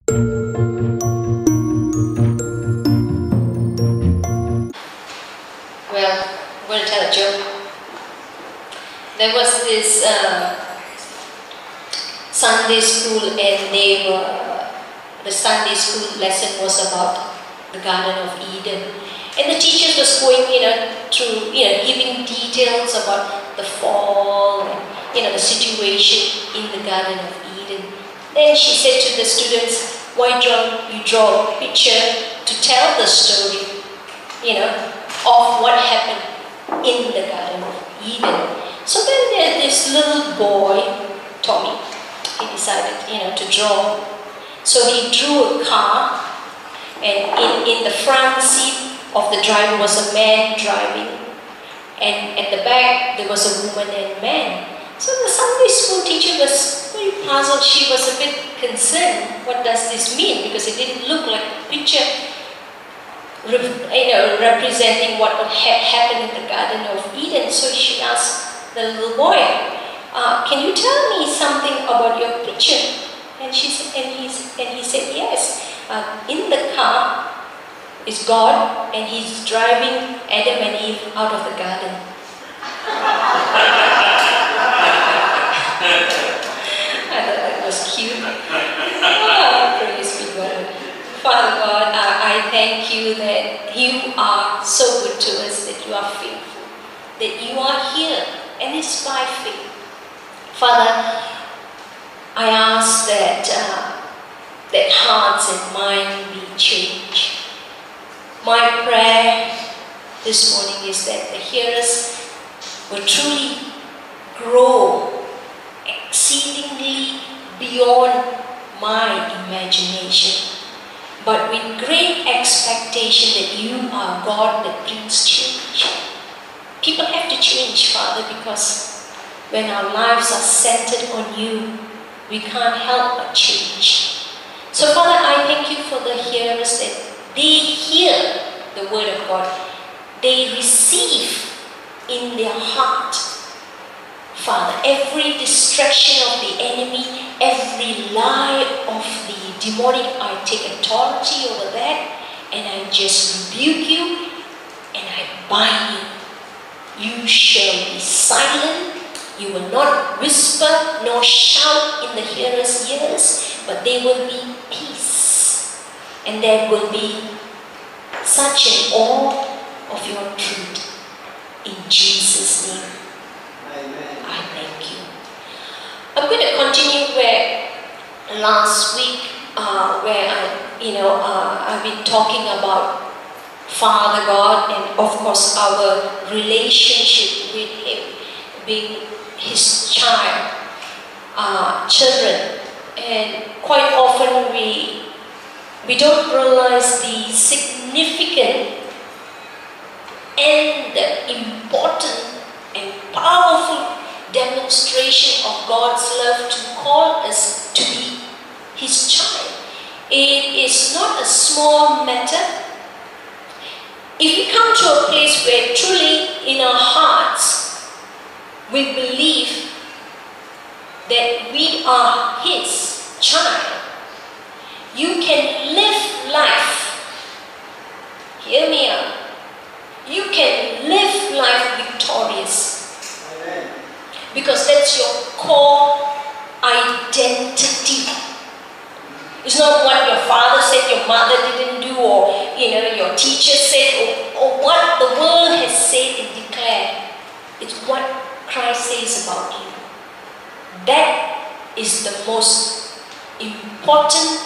Well, I'm going to tell a joke. There was this Sunday school, and the Sunday school lesson was about the Garden of Eden. And the teacher was going, through, giving details about the fall, and, the situation in the Garden of Eden. Then she said to the students, why don't you draw a picture to tell the story, of what happened in the Garden of Eden. So then there's this little boy, Tommy, he decided, to draw. So he drew a car, and in the front seat of the driver was a man driving, and at the back there was a woman and man. So the Sunday school teacher was very puzzled. She was a bit concerned. What does this mean? Because it didn't look like a picture, representing what would happen in the Garden of Eden. So she asked the little boy, "Can you tell me something about your picture?" And he said, "Yes. In the car is God, and He's driving Adam and Eve out of the garden." I thought that was cute. Praise be God. Father God, I thank you that you are so good to us, that you are faithful, that you are here, and it's by faith. Father, I ask that hearts and minds be changed. My prayer this morning is that the hearers will truly grow exceedingly beyond my imagination, but with great expectation that you are God that brings change. People have to change, Father, because when our lives are centered on you, we can't help but change. So Father, I thank you for the hearers, that they hear the word of God. They receive in their heart, Father, every distraction of the enemy, every lie of the demonic. I take authority over that, and I just rebuke you, and I bind you. You shall be silent. You will not whisper nor shout in the hearer's ears, but there will be peace, and there will be such an awe of your truth. In Jesus' name, amen. I thank you. I'm going to continue where last week, where I've been talking about Father God, and of course our relationship with Him, being His children, and quite often we don't realize the significant and the important and powerful demonstration of God's love to call us to be His child. It is not a small matter. If we come to a place where truly in our hearts we believe that we are His child, you can live life. Hear me out. You can live life victorious. Amen. Because that's your core identity. It's not what your father said, your mother didn't do, or your teacher said, or what the world has said and declared. It's what Christ says about you. That is the most important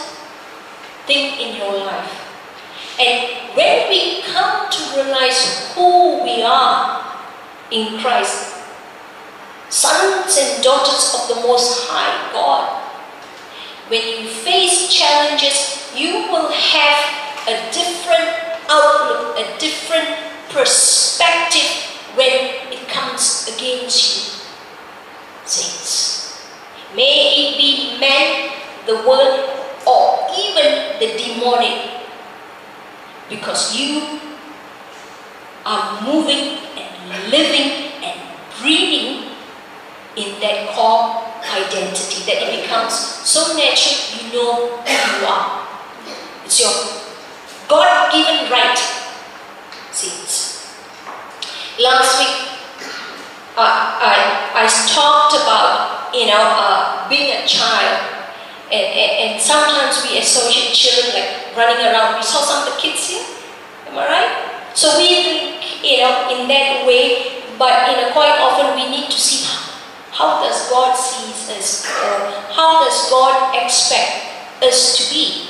thing in your life. And when we come to realize who we are in Christ, sons and daughters of the Most High God, when you face challenges, you will have a different outlook, a different perspective when it comes against you, saints. May it be man, the world, or even the demonic, because you are moving and living and breathing in that core identity, that it becomes so natural, you know who you are. It's your God-given right. Saints. Last week, I talked about, being a child. And sometimes we associate children like running around. We saw some of the kids here. Am I right? So we think, in that way, but quite often we need to see how does God see us, or how does God expect us to be.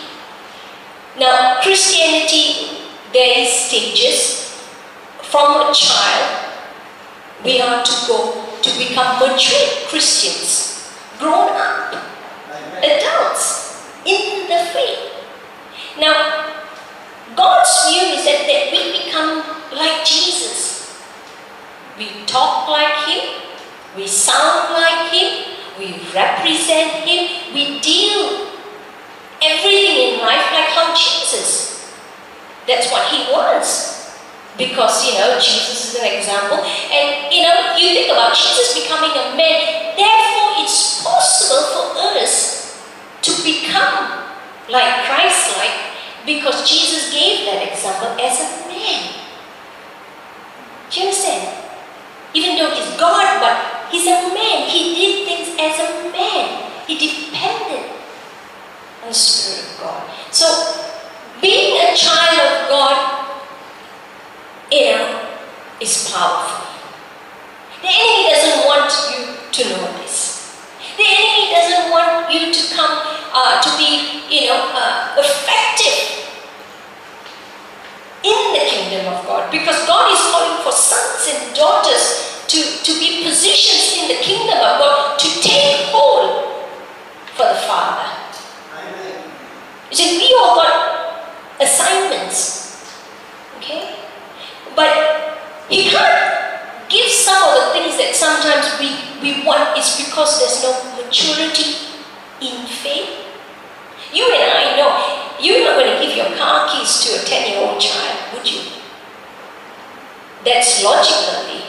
Now, Christianity, there is stages. From a child, we are to go to become mature Christians, grown up, adults in the faith. Now, God's view is that we become like Jesus. We talk like Him, we sound like Him, we represent Him, we deal everything in life like how Jesus. That's what He wants. Because, Jesus is an example. And, you think about Jesus becoming a man. Therefore, it's possible for us to become like Christ-like, because Jesus gave that example as a man. Do you understand? Even though He's God, but He's a man. He did things as a man. He depended on the Spirit of God. So, being a child of God, is powerful. The enemy doesn't want you to know this. The enemy doesn't want you to come to be, effective in the kingdom of God, because God is calling for sons and daughters to be positioned in the kingdom of God, to take hold for the Father. Amen. You see, we all got assignments, okay? But He can't give some of the things that sometimes we want. It's because there's no maturity in faith. You and I know you're not going to give your car keys to a 10-year-old child, would you? That's logically.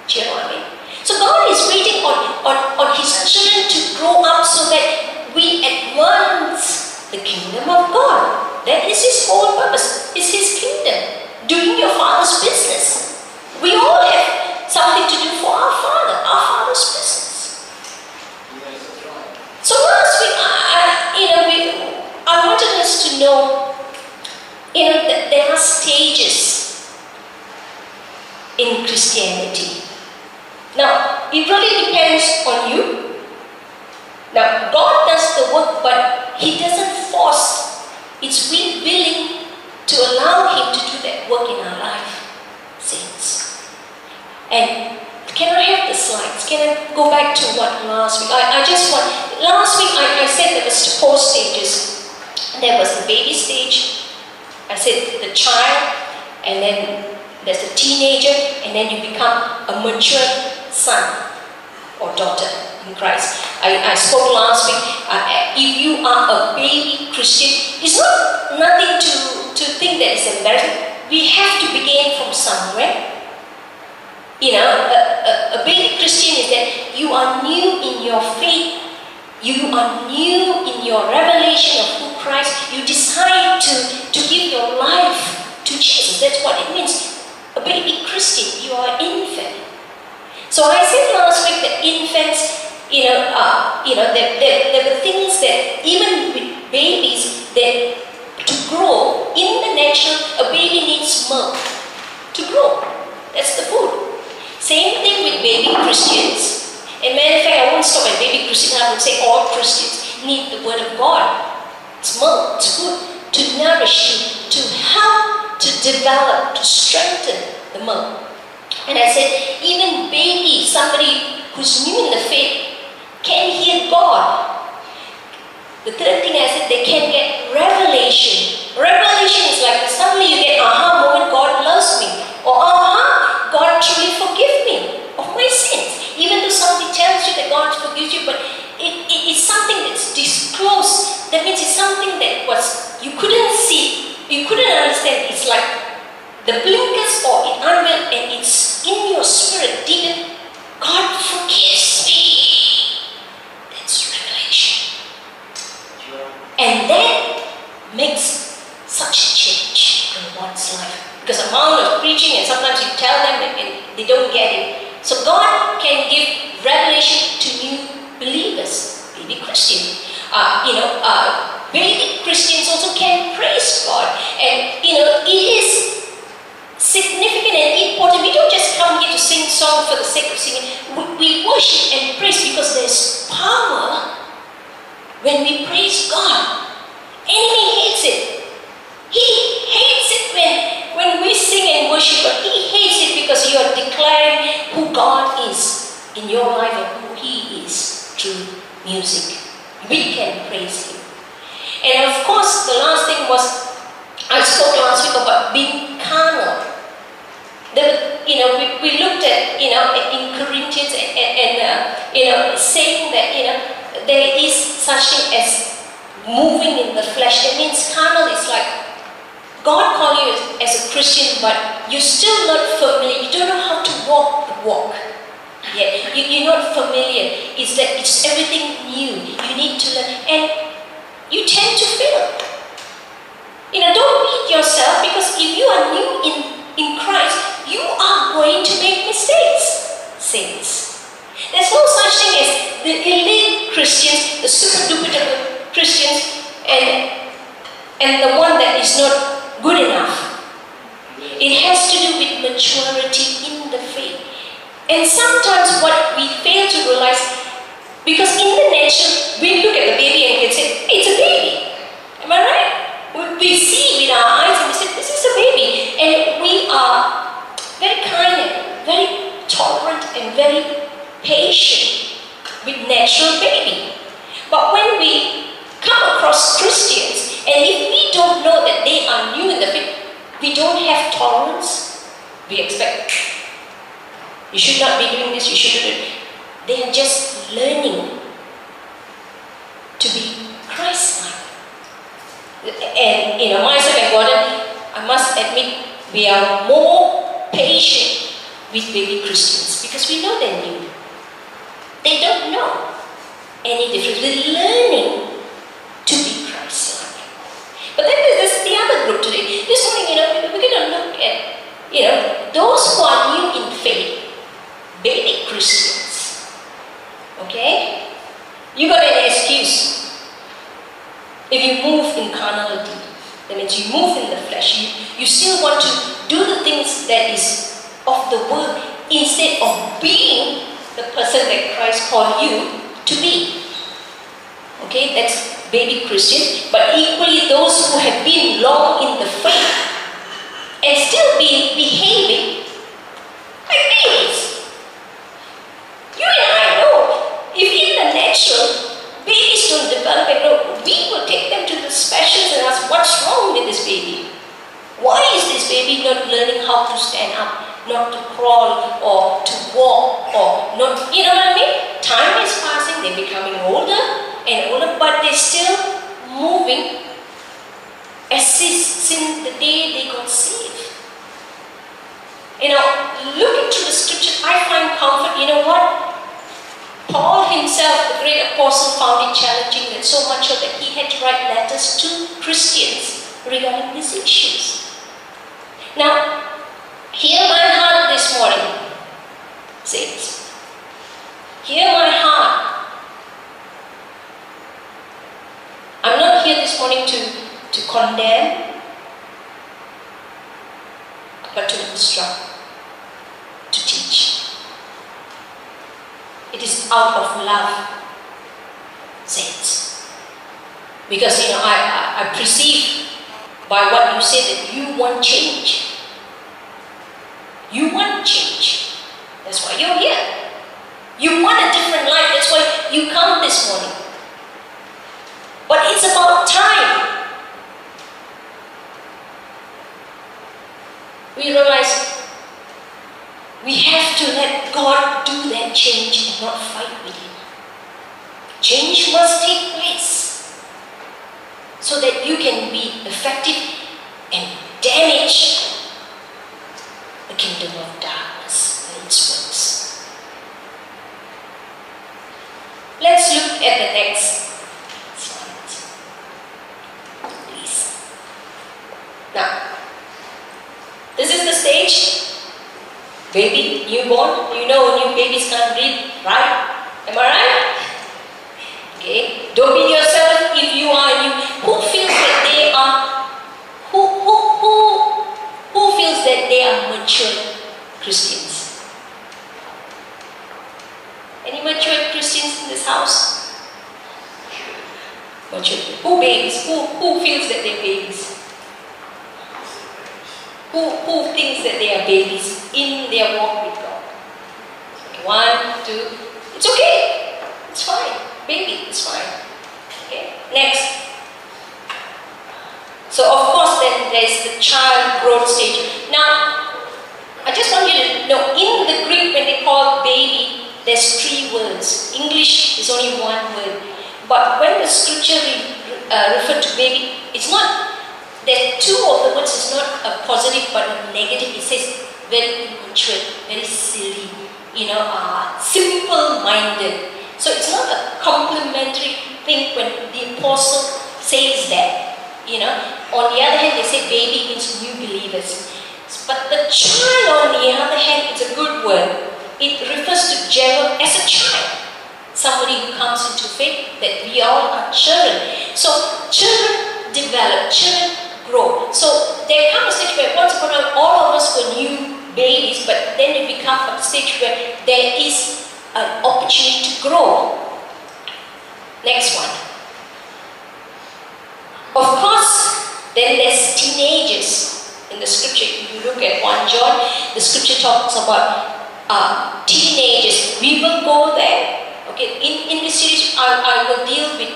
Do you know what I mean? So God is waiting on His children to grow up so that we advance the kingdom of God. That is His whole purpose. It's His kingdom. Doing your Father's business. We all have something to do for our Father's business. Yes, that's right. So last week, I wanted us to know, that there are stages in Christianity. Now, it really depends on you. Now, God does the work, but He doesn't force. It's we willing to allow Him to do that work in our life, saints. And can I have the slides? Can I go back to what last week? Last week I said there was 4 stages. There was the baby stage, I said the child, and then there's a teenager, and then you become a mature son or daughter in Christ. I spoke last week, if you are a baby Christian, it's nothing to think that it's embarrassing. We have to begin from somewhere. A baby Christian is that you are new in your faith, you are new in your revelation of who Christ. You decide to give your life to Jesus. That's what it means. A baby Christian, you are an infant. So I said last week that infants, there were things that even with babies, that to grow in the natural, a baby needs milk to grow. That's the food. Same thing with baby Christians. And matter of fact, I won't stop at baby Christians. I would say all Christians need the Word of God. It's milk, it's food to nourish you, to help, to develop, to strengthen the milk. And I said, even baby, somebody who's new in the faith, can hear God. The third thing I said, they can get revelation. Revelation is like suddenly you get aha moment, God loves me. Or aha, God truly forgive me of my sins. Even though somebody tells you that God forgives you, but it's something that's disclosed. That means it's something that you couldn't see, you couldn't understand. It's like the blinkers or it unveiled and it's in your spirit deep. God forgives me. makes such a change in one's life. Because amount of preaching, and sometimes you tell them and they don't get it. So God can give revelation to new believers, baby Christian. Baby Christians also can praise God. And it is significant and important. We don't just come here to sing songs for the sake of singing. We worship and praise because there's power when we praise God. Enemy hates it. He hates it when we sing and worship, but he hates it because you are declaring who God is in your life and who he is through music. We can praise him. And of course, the last thing was, I spoke last week about being carnal. We looked at, in Corinthians and saying that, there is such thing as moving in the flesh. That means carnal is like, God called you as a Christian, but you're still not familiar. You don't know how to walk the walk. Yeah, you're not familiar. It's everything new. You need to learn. And you tend to fail. Don't beat yourself, because if you are new in Christ, you are going to make mistakes, saints. There's no such thing as the elite Christians, the super duper Christians, and the one that is not good enough. It has to do with maturity in the faith. And sometimes what we fail to realize, because in the natural, we look at the baby and can say, it's a baby. Am I right? We see with our eyes and we say, this is a baby. And we are very kind and very tolerant and very patient with natural baby. But when we come across Christians, and if we don't know that they are new in the faith, we don't have tolerance, we expect, you should not be doing this, you should do it. They are just learning to be Christ-like. And myself and Gordon, I must admit, we are more patient with baby Christians because we know they're new. They don't know any difference. We're learning to be Christ-like. But then there's the other group today. This morning, we're going to look at, those who are new in faith, baby Christians. Okay? You got an excuse. If you move in carnality, that means you move in the flesh. You still want to do the things that is of the world instead of being the person that Christ called you to be. Okay, that's baby Christian. But equally those who have been long in the faith and still behaving like babies. You and I know, if in the natural, babies don't develop and grow, we will take them to the specialists and ask, what's wrong with this baby? Why is this baby not learning how to stand up, not to crawl or to walk or not, you know what I mean? Time is passing, they're becoming older and older, but they're still moving as since the day they got saved. Looking through the scriptures, I find comfort. You know what? Paul himself, the great apostle, found it challenging, and so much so that he had to write letters to Christians regarding these issues. Now, hear my heart this morning, saints. Hear my heart. I'm not here this morning to condemn, but to instruct, to teach. It is out of love, saints. Because, I perceive by what you say that you want change. You want change. That's why you're here. You want a different life. That's why you come this morning. But it's about time we realize we have to let God do that change and not fight with Him. Change must take place so that you can be effective and damage the kingdom of darkness and its works. Let's look at the next slide, please. Now, this is the stage. Baby, newborn. You know new babies can't read, right? Am I right? Okay. Don't beat yourself if you are new. Who feels that they are? Who feels that they are mature Christians? Any mature Christians in this house? Mature. Who babies? Who feels that they're babies? Who thinks that they are babies in their walk with God? Okay, 1, 2. It's okay. It's fine. Baby, it's fine. Okay. Next. So of course then there's the child growth stage. Now, I just want you to know, in the Greek when they call baby, there's 3 words. English is only 1 word. But when the scripture refer to baby, it's not, there 2 of the words is not a positive but a negative. It says very immature, very silly, simple-minded. So it's not a complimentary thing when the apostle says that. On the other hand, they say baby means new believers. But the child, on the other hand, it's a good word. It refers to Gerald as a child. Somebody who comes into faith, that we all are children. So children develop, children grow. So there comes a stage where once upon a time all of us were new babies, but then it becomes a stage where there is an opportunity to grow. Next one. Of course, then there's teenagers in the scripture. If you look at 1 John, the scripture talks about teenagers. We will go there. Okay, in this series, I will deal with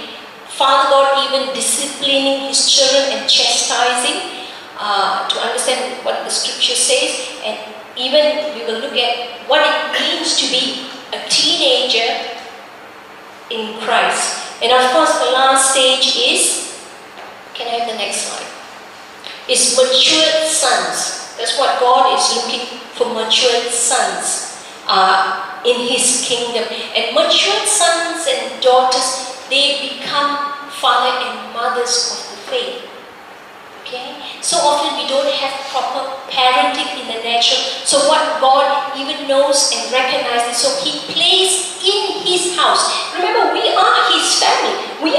Father God even disciplining his children and chastising to understand what the scripture says, and even we will look at what it means to be a teenager in Christ. And of course, the last stage is, can I have the next slide? Is matured sons. That's what God is looking for, matured sons in his kingdom. And matured sons and daughters, they become father and mothers of the faith. Okay? So often we don't have proper parenting in the natural. So what God even knows and recognizes, so he plays in his house. Remember, we are his family. We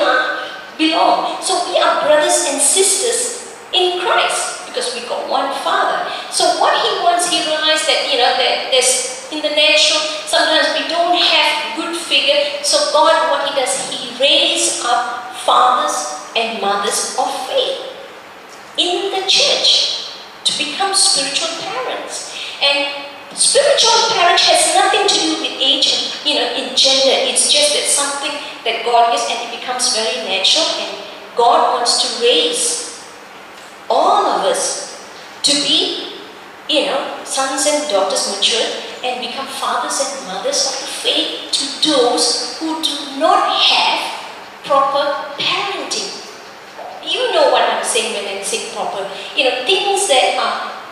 belong. So we are brothers and sisters in Christ because we got one Father. So what he wants, he realized that, that there's in the natural, sometimes we don't have good figure. So God, what he does, he raises up fathers and mothers of faith in the church to become spiritual parents. And spiritual parents has nothing to do with age, in gender. It's just that something that God gives, and it becomes very natural. And God wants to raise all of us to be, sons and daughters matured and become fathers and mothers of the faith to those who do not have proper parenting. You know what I'm saying when I say proper. Things that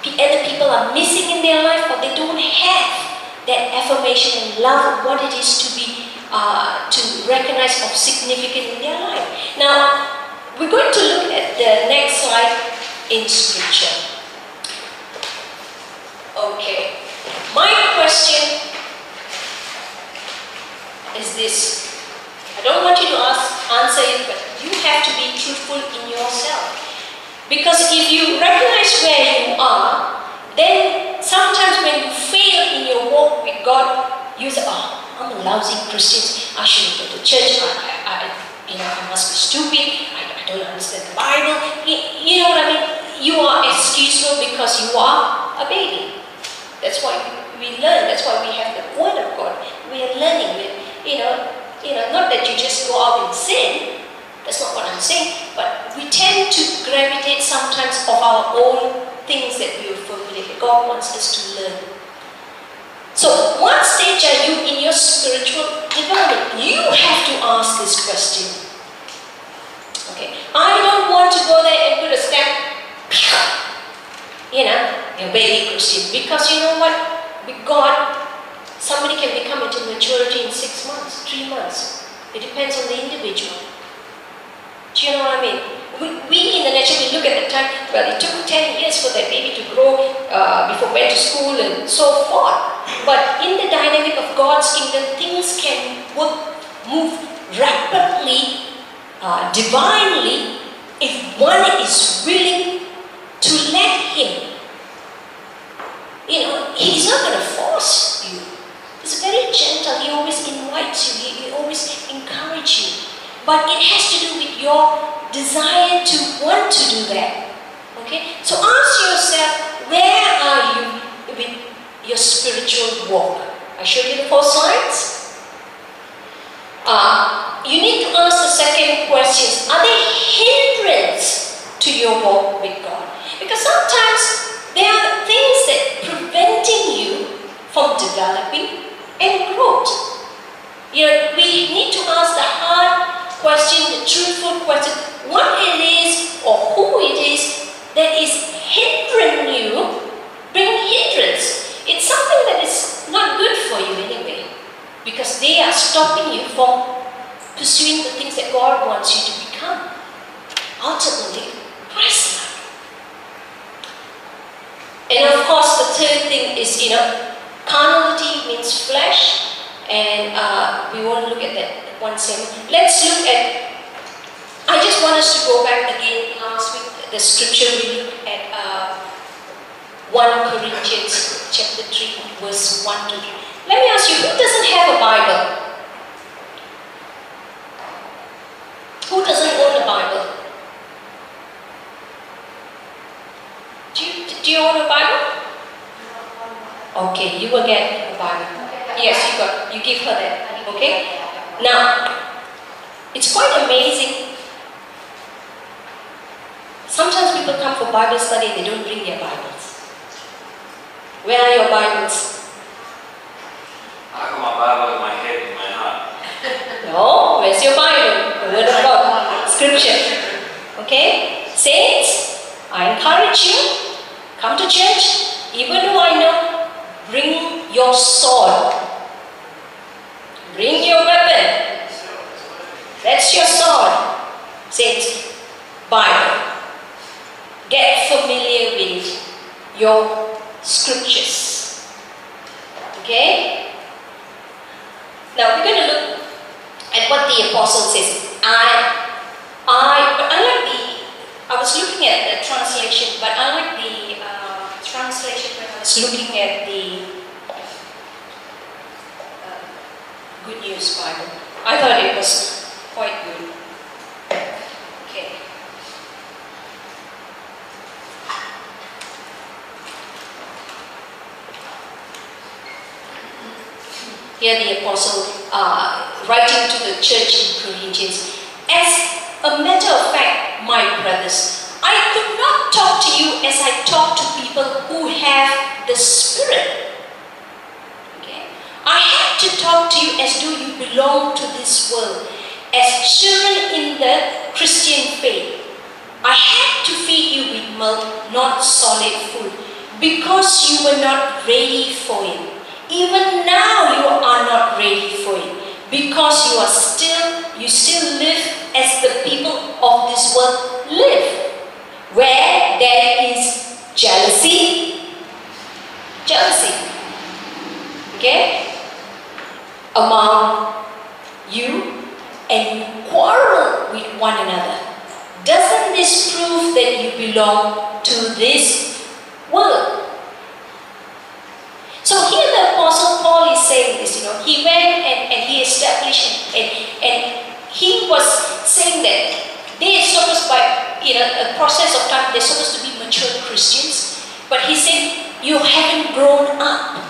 other people are missing in their life, or they don't have that affirmation and love of what it is to be, to recognize of significance in their life. Now, we're going to look at the next slide in scripture. Okay. My question is this. I don't want you to answer it, but you have to be truthful in yourself. Because if you recognize where you are, then sometimes when you fail in your walk with God, you say, oh, I'm a lousy Christian, I shouldn't go to church, I must be stupid, I don't understand the Bible. You know what I mean? You are excusable because you are a baby. That's why we learn, that's why we have the Word of God. We are learning, not that you just go out and sin. That's not what I'm saying. But we tend to gravitate sometimes of our own things that we are familiar with. God wants us to learn. So, what stage are you in your spiritual development? You have to ask this question. Okay, I don't want to go there and put a stamp. You're baby Christian. Because you know what? With God, somebody can become into maturity in 6 months, 3 months. It depends on the individual. Do you know what I mean? We in the natural, we look at the time, well, it took 10 years for that baby to grow before went to school and so forth. But in the dynamic of God's kingdom, things can move rapidly, divinely, if one is willing to let Him. You know, He's not going to force you. He's very gentle. He always invites you. He always encourages you. But it has to do with your desire to want to do that. Okay? So ask yourself, where are you with your spiritual walk? I showed you the 4 slides. You need to ask the second question, are they hindrance to your walk with God? Because sometimes there are things that preventing you from developing and growth. You know, we need to ask the hard question, the truthful question, what it is or who it is that is hindering you, bring hindrance. It's something that is not good for you anyway, because they are stopping you from pursuing the things that God wants you to become. Ultimately, Christ-like. And of course, the third thing is, you know, carnality means flesh, and we won't look at that one second. Let's look at, I just want us to go back again last week, the scripture we looked at 1 Corinthians chapter 3, verse 1 to 3. Let me ask you, who doesn't have a Bible? Who doesn't own a Bible? Do you own a Bible? Okay, you will get a Bible. Yes, you give her that. Okay? Now, it's quite amazing. Sometimes people come for Bible study and they don't bring their Bibles. Where are your Bibles? I got my Bible in my head and my heart. No, where's your Bible? The Word of God, Scripture. Okay? Saints, I encourage you, come to church, even though I know, bring your sword. Bring your weapon. That's your sword. Saints, Bible. Get familiar with your scriptures. Okay? Now we're going to look at what the apostle says. I was looking at the translation, but I like the translation when I was looking at the Good News Bible. I thought it was quite good. Okay. Here the apostle writing to the church in Corinthians, as a matter of fact, my brothers, I could not talk to you as I talk to people who have the Spirit. Okay? I have to talk to you as though you belong to this world, as children in the Christian faith. I had to feed you with milk, not solid food, because you were not ready for it. Even now you are not ready for it, because you still live as the people of this world live, where there is jealousy, okay, among you, and you quarrel with one another. Doesn't this prove that you belong to this world? So here the Apostle Paul is saying this, he went and he established and he was saying that they are supposed by, a process of time, they're supposed to be mature Christians, but he said, you haven't grown up.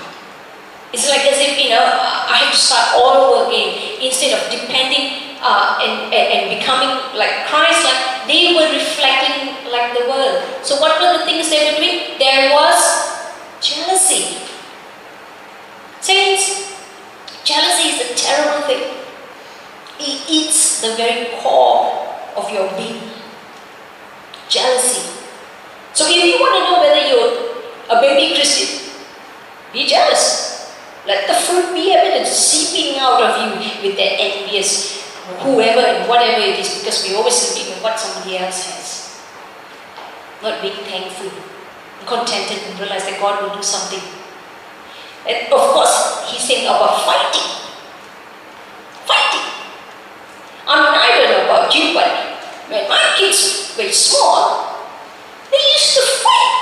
It's like as if, I have to start all over again. Instead of depending and becoming like Christ, like they were reflecting like the world. So what were the things they were doing? There was jealousy. Saints, jealousy is a terrible thing. It eats the very core of your being. Jealousy. So if you want to know whether you're a baby Christian, be jealous. Let the fruit be evident, seeping out of you with that envious whoever and whatever it is, because we're always looking at what somebody else has. not being thankful, contented, and realize that God will do something. And of course, he's saying about fighting. Fighting. I mean, I don't know about you, but when my kids were small, they used to fight.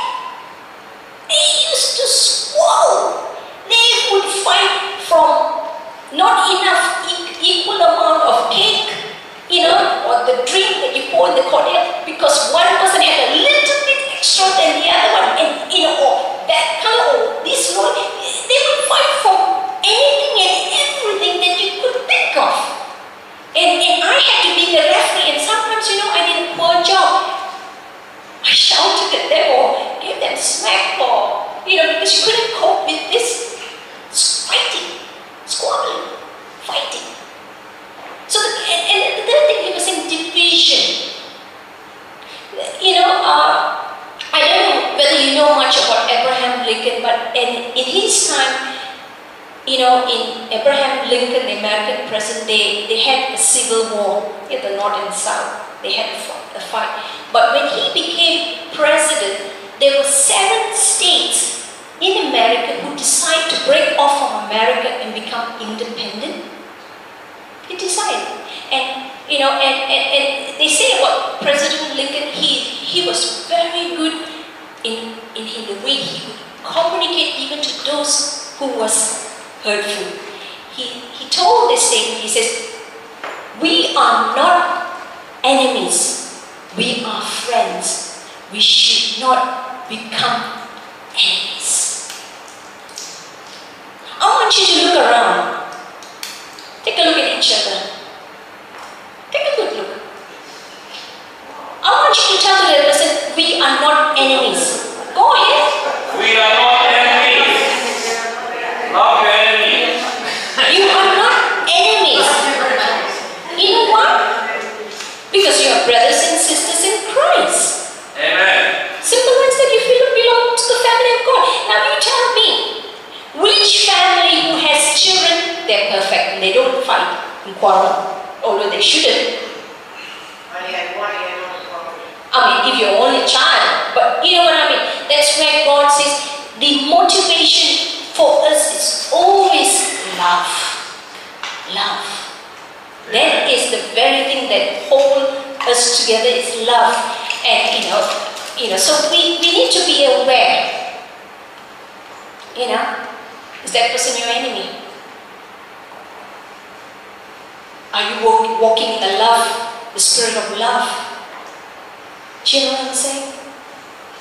They used to squabble. They would fight from not enough equal amount of cake, or the drink that you pour in the cordial, because one person had a little bit extra than the other one, and or that color, or this one, they would fight for anything and everything that you could think of. And I had to be the referee, and sometimes, I did a poor job. I shouted at them or gave them smack, or, because you couldn't cope with this fighting, squabbling, fighting. So, and the third thing, he was saying division. I don't know whether you know much about Abraham Lincoln, but in his time, in Abraham Lincoln, the American president, they had a civil war in the North and South. They had a fight. But when he became president, there were 7 states in America who decided to break off from America and become independent. He decided. And they say about President Lincoln, he was very good in the way he would communicate even to those who was hurtful. He told this thing, he says, we are not enemies, we are friends. We should not become enemies. I want you to look around. Take a look at each other. Take a good look. I want you to tell the other person, we are not enemies. Go ahead. We are not enemies. Love your enemies. You are not enemies. You know why? Because you are brothers and sisters in Christ. Amen. Simple as that. You belong to the family of God. Now you tell me, which family who has children, they're perfect and they don't fight and quarrel, although they shouldn't. I mean, if you're only a child, but you know what I mean? That's where God says the motivation for us is always love. Love. That is the very thing that holds us together, is love. And so we need to be aware. Is that person your enemy? Are you walking in the love, the spirit of love? Do you know what I'm saying?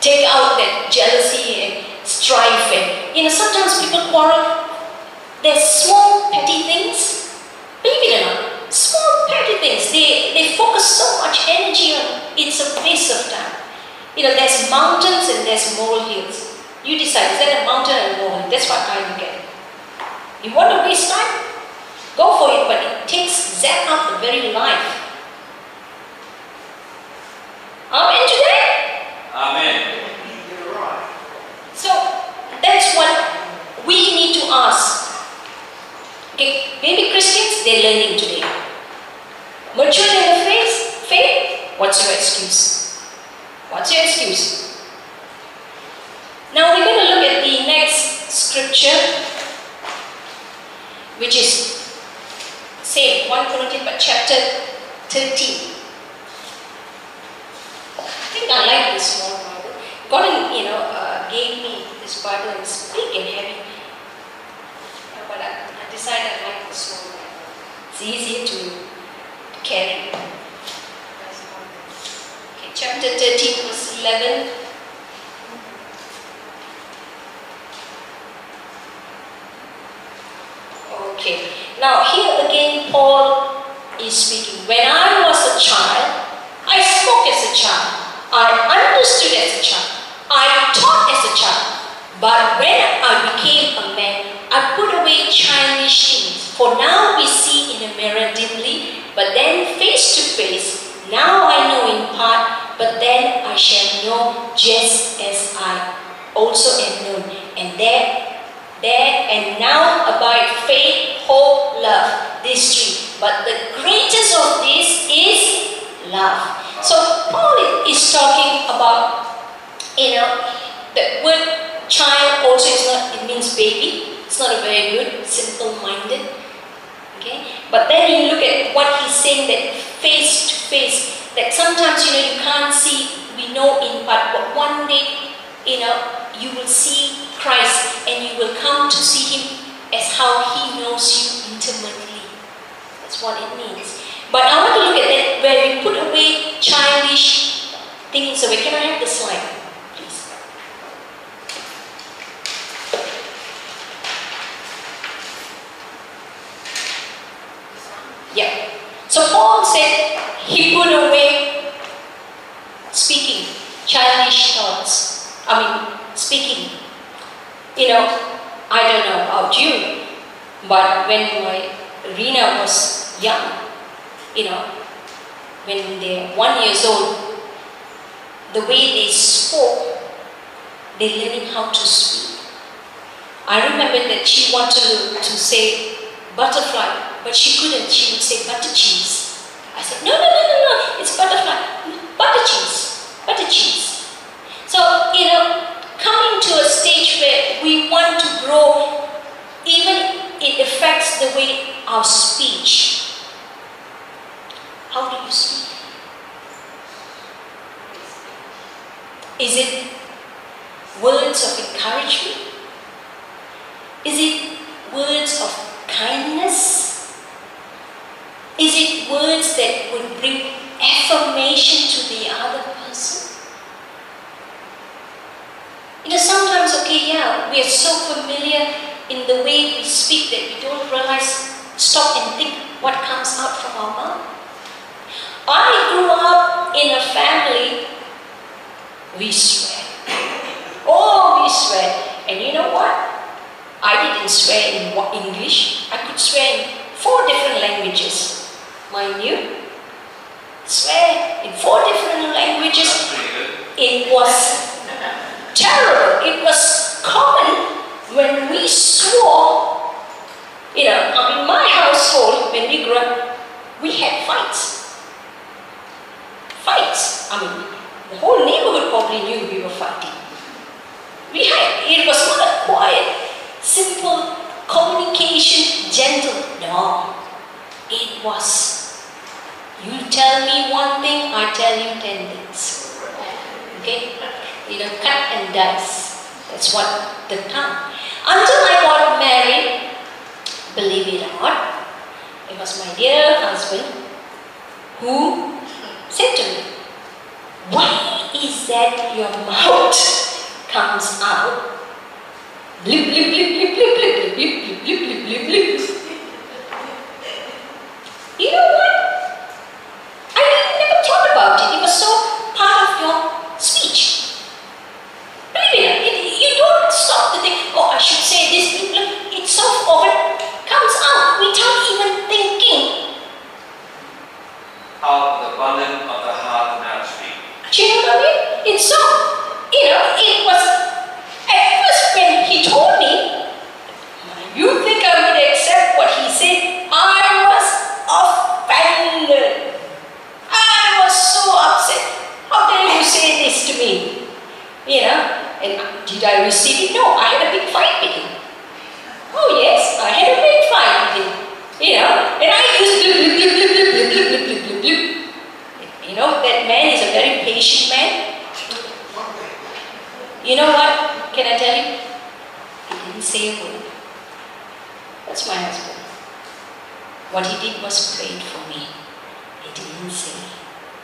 Take out that jealousy and strife and, sometimes people quarrel. There's small petty things. Believe it or not, small petty things. They focus so much energy on, it's a waste of time. There's mountains and there's molehills. You decide, is that a mountain or a molehill? That's what I look at. You want to waste time? Go for it, but it takes zap out the very life. Amen today? Amen. You're right. So, that's what we need to ask. Okay, maybe Christians, they're learning today. Mature in the faith, what's your excuse? What's your excuse? Now we're going to look at the next scripture, which is same 1 Corinthians but chapter 13. I think I like this small Bible. God, gave me this Bible and it's big and heavy. But I decided I like this small Bible. It's easier to carry. Okay, chapter 13, verse 11. Okay, now here again Paul is speaking. When I was a child, I spoke as a child. I understood as a child. I taught as a child. But when I became a man, I put away childish things. For now we see in a mirror dimly, but then face to face. Now I know in part, but then I shall know just as I also am known. And there and now abide faith, hope, love, these three. But the greatest of these is love. So Paul is talking about You know, the word child also is not, it means baby. It's not a very good, simple-minded. Okay? But then you look at what he's saying, that face to face, that sometimes, you can't see, we know in part, but one day, you will see Christ and you will come to see him as how he knows you intimately. That's what it means. But I want to look at that where we put away childish things away. Can I have the slide, please? Yeah. So Paul said he put away speaking, childish thoughts. Speaking. I don't know about you, but when my Rina was young, when they're 1 year old, the way they spoke, they're learning how to speak. I remember that she wanted to say butterfly, but she couldn't. She would say butter cheese. I said, no, it's butterfly. Butter cheese. So, coming to a stage where we want to grow, even it affects the way our speech. How do you speak? Is it words of encouragement? Is it words of kindness? Is it words that would bring affirmation to the other person? Sometimes, we are so familiar in the way we speak that we don't realize, stop and think what comes out from our mouth. I grew up in a family, we swear. Oh, we swear. And you know what? I didn't swear in English. I could swear in 4 different languages. Mind you, swear in 4 different languages. It was terrible. It was common when we swore. In my household, when we grew up, we had fights. The whole neighborhood probably knew we were fighting. It was not a quiet, simple communication, gentle. No. It was, you tell me one thing, I tell you 10 things. Okay? Cut and dice. That's what the tongue. Until I got married, believe it or not, it was my dear husband who said to me, why is that your mouth comes out? Blip, blip, blip, blip, blip, blip, blip, blip, blip, blip, blip, blip. You know what? I never thought about it. It was so part of your speech. You don't stop to think, oh, I should say this. It so often comes out without even thinking. Out of the abundance of the heart, the mouth speaks. Do you know what I mean? It's so, it was, at first when he told me, you think I would accept what he said? I was offended. I was so upset. How dare you say this to me? And did I receive it? No, I had a big fight with him. Oh yes, I had a big fight with him. And I used blip, blip, blip, blip, blip, blip, blip, blip, blip, blip. That man is a very patient man. You know what? Can I tell you? He didn't say a word. That's my husband. What he did was prayed for me. He didn't say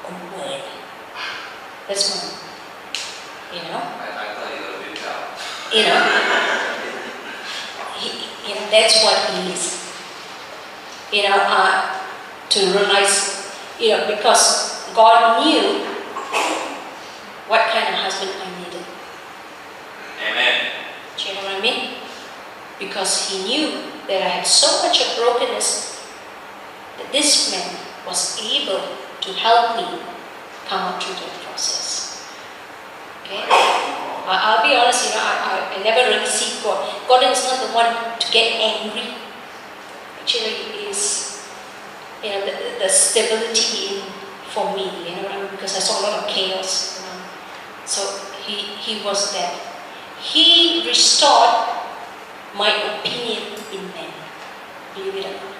a word. That's my, I thought you were a bit tough. That's what he is. To realize, because God knew what kind of husband I needed. Amen. Do you know what I mean? Because he knew that I had so much of brokenness that this man was able to help me come up through that process. Okay? I'll be honest, I never really see God. God is not the one to get angry. Actually, it is, the stability in for me, because I saw a lot of chaos. So he was there. He restored my opinion in men. Believe it or not.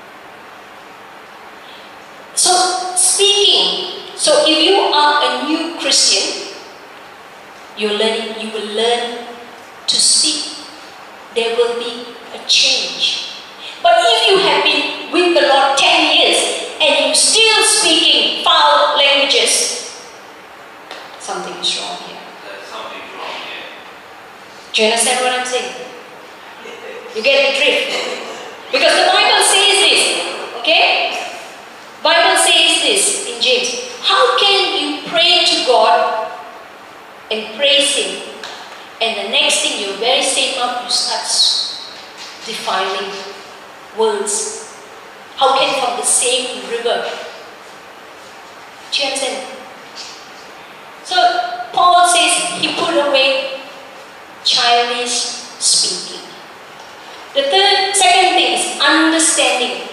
So speaking, so if you are a new Christian, you will learn to speak. There will be a change. But if you have been with the Lord 10 years and you're still speaking foul languages, something is wrong here. There's something wrong here. Do you understand what I'm saying? You get the drift. Because the Bible says this, okay? Bible says this in James. How can you pray to God and praise Him, and the next thing your very same mouth you start defiling words? How can from the same river? Do you understand? So Paul says he put away childish speaking. The second thing is understanding.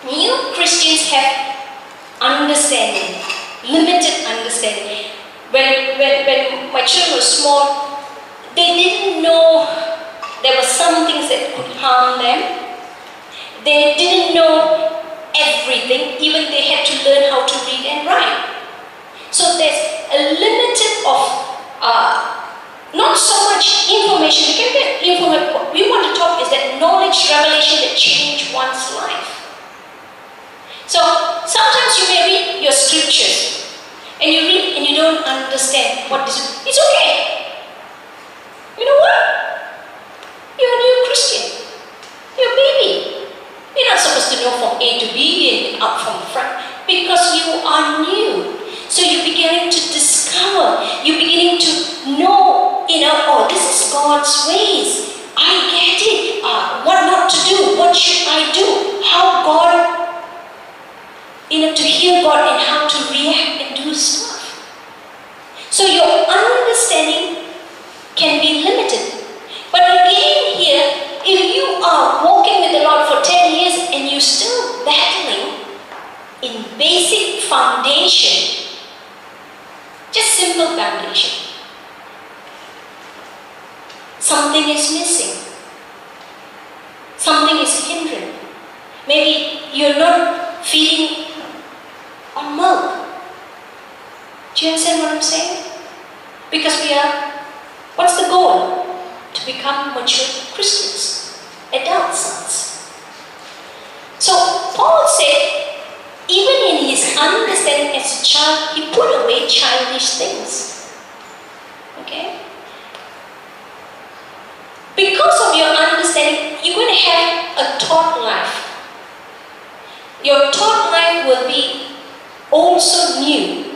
New Christians have understanding, limited understanding. When my children were small, they didn't know there were some things that could harm them. They didn't know everything, even they had to learn how to read and write. So there's a limited of not so much information. We can get information. What we want to talk is that knowledge, revelation that change one's life. So sometimes you may read your scriptures and you read and you don't understand what this is. It's okay. You know what? You're a new Christian. You're a baby. You're not supposed to know from A to B and up from the front because you are new. So you're beginning to discover, you're beginning to know, oh, this is God's ways. I get it. What not to do, what should I do, how God, to hear God and how to react and do stuff. So your understanding can be limited. But again here, if you are walking with the Lord for 10 years and you're still battling in basic foundation, just simple foundation, something is missing. Something is hindering. Maybe you're not feeding on milk. Do you understand what I'm saying? Because what's the goal? To become mature Christians, adult sons. So Paul said, even in his understanding as a child, he put away childish things. Okay? Because of your understanding, you're going to have a taught life. Your taught life will be also new.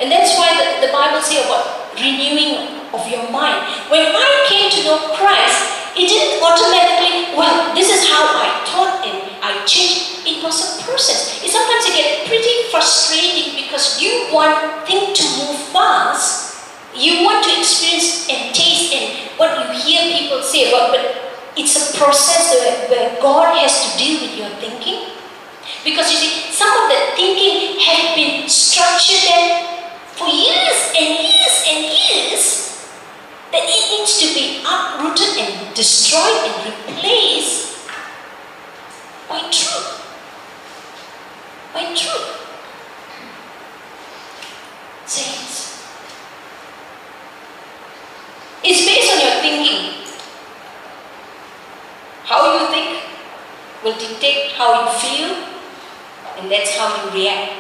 And that's why the Bible says about renewing of your mind. When I came to know Christ, it didn't automatically, well, this is how I taught and I changed. It was a process. Sometimes it gets pretty frustrating because you want things to move fast. You want to experience and taste and what you hear people say about, but it's a process where God has to deal with your thinking. Because you see, some of the thinking has been structured for years and years and years, that it needs to be uprooted and destroyed and replaced by truth. By truth. Saints. It's based on your thinking. How you think will dictate how you feel, and that's how you react.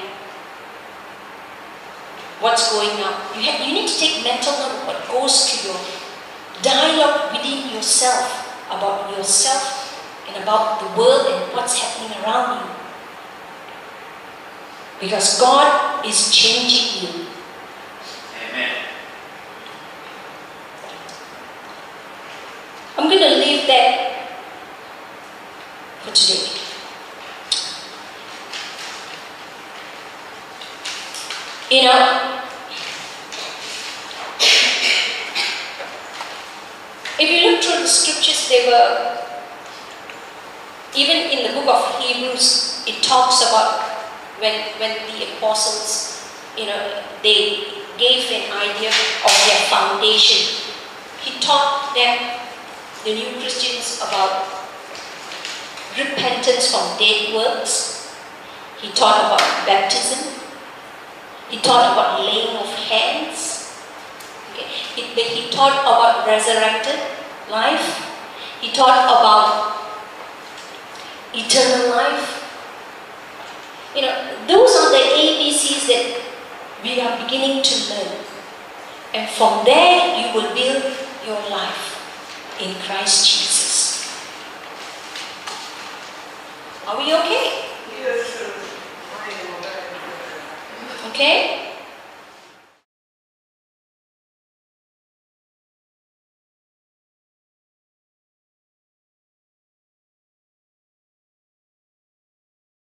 What's going on? You need to take mental note of what goes to your dialogue within yourself, about yourself and about the world and what's happening around you. Because God is changing you. Amen. I'm going to leave that for today. If you look through the scriptures, they were, even in the book of Hebrews, it talks about when the apostles, they gave an idea of their foundation. He taught them, the new Christians, about repentance from dead works. He taught about baptism. He taught about laying of hands. Okay. He taught about resurrected life. He taught about eternal life. Those are the ABCs that we are beginning to learn. And from there, you will build your life in Christ Jesus. Are we okay? Yes, sir. Okay?